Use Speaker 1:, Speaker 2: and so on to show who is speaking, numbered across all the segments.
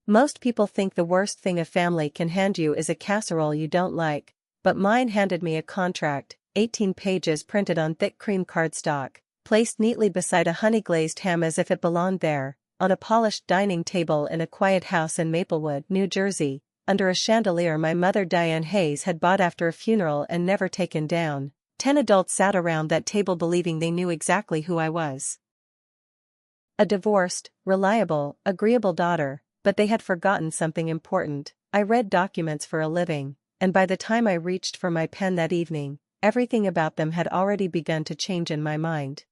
Speaker 1: Most people think the worst thing a family can hand you is a casserole you don't like, but mine handed me a contract, 18 pages printed on thick cream cardstock, placed neatly beside a honey-glazed ham as if it belonged there, on a polished dining table in a quiet house in Maplewood, New Jersey, under a chandelier my mother Diane Hayes had bought after a funeral and never taken down. 10 adults sat around that table believing they knew exactly who I was. A divorced, reliable, agreeable daughter, but they had forgotten something important. I read documents for a living, and by the time I reached for my pen that evening, everything about them had already begun to change in my mind.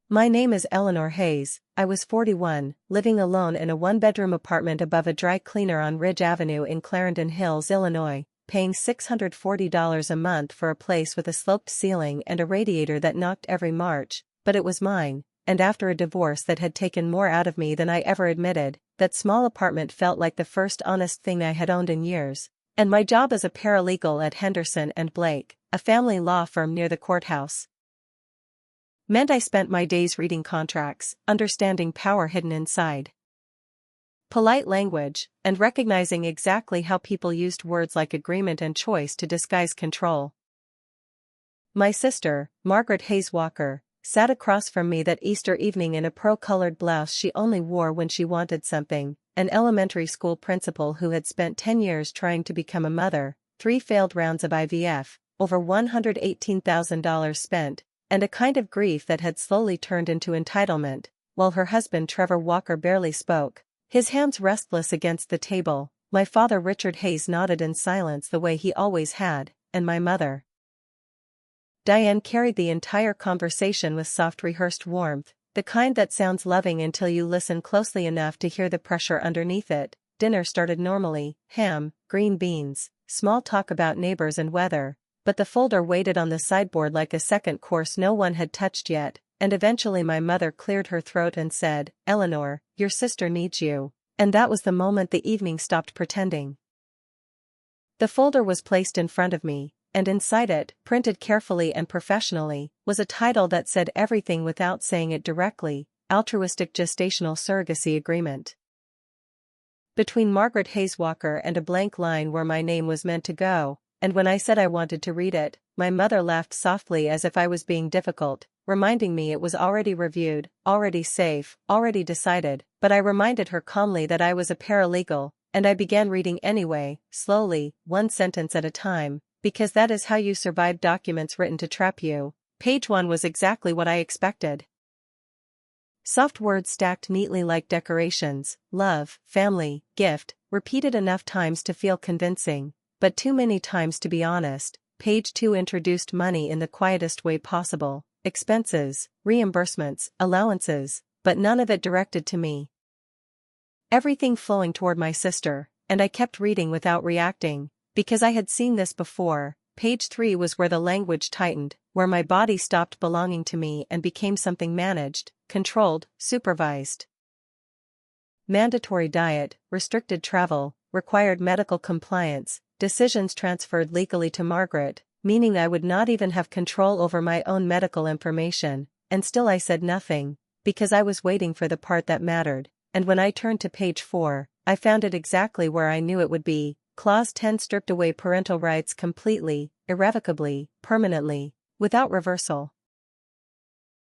Speaker 1: My name is Eleanor Hayes. I was 41, living alone in a one-bedroom apartment above a dry cleaner on Ridge Avenue in Clarendon Hills, Illinois, paying $640 a month for a place with a sloped ceiling and a radiator that knocked every March, but it was mine. And after a divorce that had taken more out of me than I ever admitted, that small apartment felt like the first honest thing I had owned in years. And my job as a paralegal at Henderson and Blake, a family law firm near the courthouse, meant I spent my days reading contracts, understanding power hidden inside polite language, and recognizing exactly how people used words like agreement and choice to disguise control. My sister, Margaret Hayes Walker, sat across from me that Easter evening in a pearl-colored blouse she only wore when she wanted something, an elementary school principal who had spent 10 years trying to become a mother, 3 failed rounds of IVF, over $118,000 spent, and a kind of grief that had slowly turned into entitlement, while her husband Trevor Walker barely spoke, his hands restless against the table. My father Richard Hayes nodded in silence the way he always had, and my mother Diane carried the entire conversation with soft rehearsed warmth, the kind that sounds loving until you listen closely enough to hear the pressure underneath it. Dinner started normally, ham, green beans, small talk about neighbors and weather, but the folder waited on the sideboard like a second course no one had touched yet, and eventually my mother cleared her throat and said, "Eleanor, your sister needs you." And that was the moment the evening stopped pretending. The folder was placed in front of me, and inside it, printed carefully and professionally, was a title that said everything without saying it directly: Altruistic Gestational Surrogacy Agreement. Between Margaret Hayes Walker and a blank line where my name was meant to go, and when I said I wanted to read it, my mother laughed softly as if I was being difficult, reminding me it was already reviewed, already safe, already decided, but I reminded her calmly that I was a paralegal, and I began reading anyway, slowly, one sentence at a time, because that is how you survive documents written to trap you. Page 1 was exactly what I expected. Soft words stacked neatly like decorations: love, family, gift, repeated enough times to feel convincing, but too many times to be honest. Page 2 introduced money in the quietest way possible: expenses, reimbursements, allowances, but none of it directed to me. Everything flowing toward my sister, and I kept reading without reacting, because I had seen this before. Page 3 was where the language tightened, where my body stopped belonging to me and became something managed, controlled, supervised. Mandatory diet, restricted travel, required medical compliance, decisions transferred legally to Margaret, meaning I would not even have control over my own medical information, and still I said nothing, because I was waiting for the part that mattered, and when I turned to page 4, I found it exactly where I knew it would be. Clause 10 stripped away parental rights completely, irrevocably, permanently, without reversal.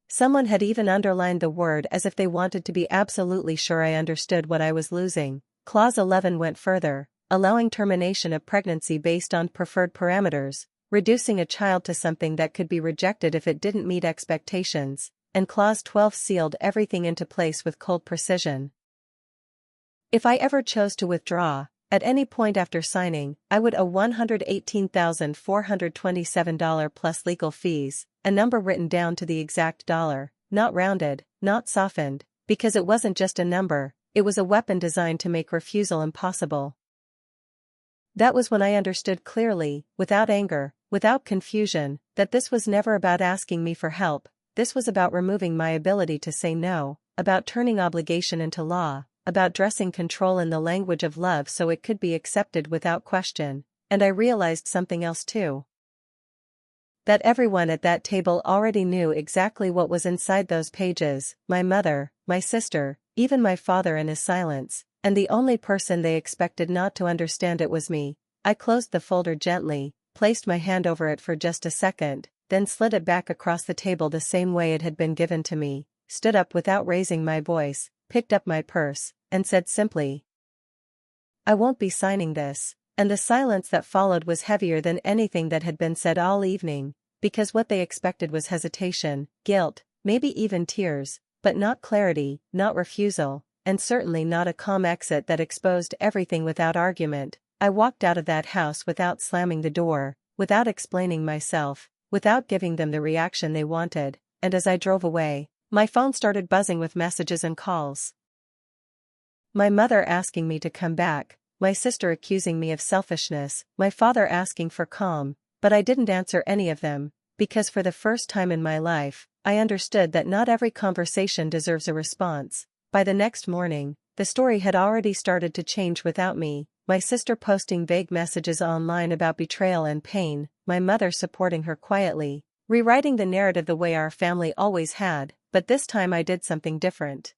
Speaker 1: Someone had even underlined the word as if they wanted to be absolutely sure I understood what I was losing. Clause 11 went further, allowing termination of pregnancy based on preferred parameters, reducing a child to something that could be rejected if it didn't meet expectations, and Clause 12 sealed everything into place with cold precision. If I ever chose to withdraw, at any point after signing, I would owe $118,427 plus legal fees, a number written down to the exact dollar, not rounded, not softened, because it wasn't just a number, it was a weapon designed to make refusal impossible. That was when I understood clearly, without anger, without confusion, that this was never about asking me for help. This was about removing my ability to say no, about turning obligation into law, about dressing control in the language of love so it could be accepted without question. And I realized something else too. That everyone at that table already knew exactly what was inside those pages: my mother, my sister, even my father in his silence, And the only person they expected not to understand it was me. I closed the folder gently, placed my hand over it for just a second, then slid it back across the table the same way it had been given to me, stood up without raising my voice, picked up my purse, and said simply, "I won't be signing this." And the silence that followed was heavier than anything that had been said all evening, because what they expected was hesitation, guilt, maybe even tears, but not clarity, not refusal, and certainly not a calm exit that exposed everything without argument. I walked out of that house without slamming the door, without explaining myself, without giving them the reaction they wanted, and as I drove away, my phone started buzzing with messages and calls. My mother asking me to come back, my sister accusing me of selfishness, my father asking for calm, but I didn't answer any of them, because for the first time in my life, I understood that not every conversation deserves a response. By the next morning, the story had already started to change without me, my sister posting vague messages online about betrayal and pain, my mother supporting her quietly, rewriting the narrative the way our family always had, but this time I did something different.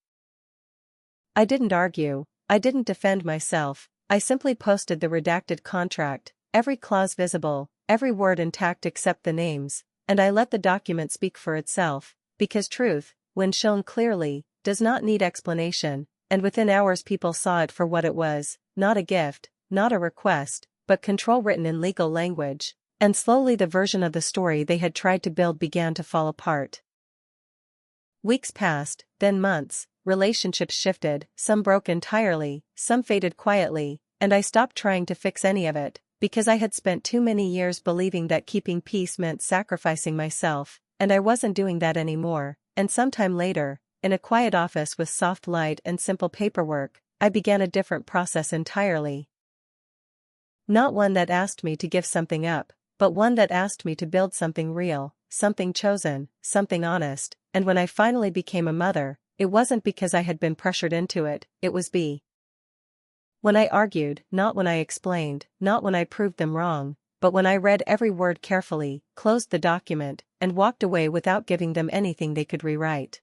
Speaker 1: I didn't argue, I didn't defend myself, I simply posted the redacted contract, every clause visible, every word intact except the names, and I let the document speak for itself, because truth, when shown clearly, does not need explanation, and within hours people saw it for what it was, not a gift, not a request, but control written in legal language, and slowly the version of the story they had tried to build began to fall apart. Weeks passed, then months. Relationships shifted, some broke entirely, some faded quietly, and I stopped trying to fix any of it, because I had spent too many years believing that keeping peace meant sacrificing myself, and I wasn't doing that anymore. And sometime later, in a quiet office with soft light and simple paperwork, I began a different process entirely. Not one that asked me to give something up, but one that asked me to build something real, something chosen, something honest, and when I finally became a mother, it wasn't because I had been pressured into it, it was when I argued, not when I explained, not when I proved them wrong, but when I read every word carefully, closed the document, and walked away without giving them anything they could rewrite.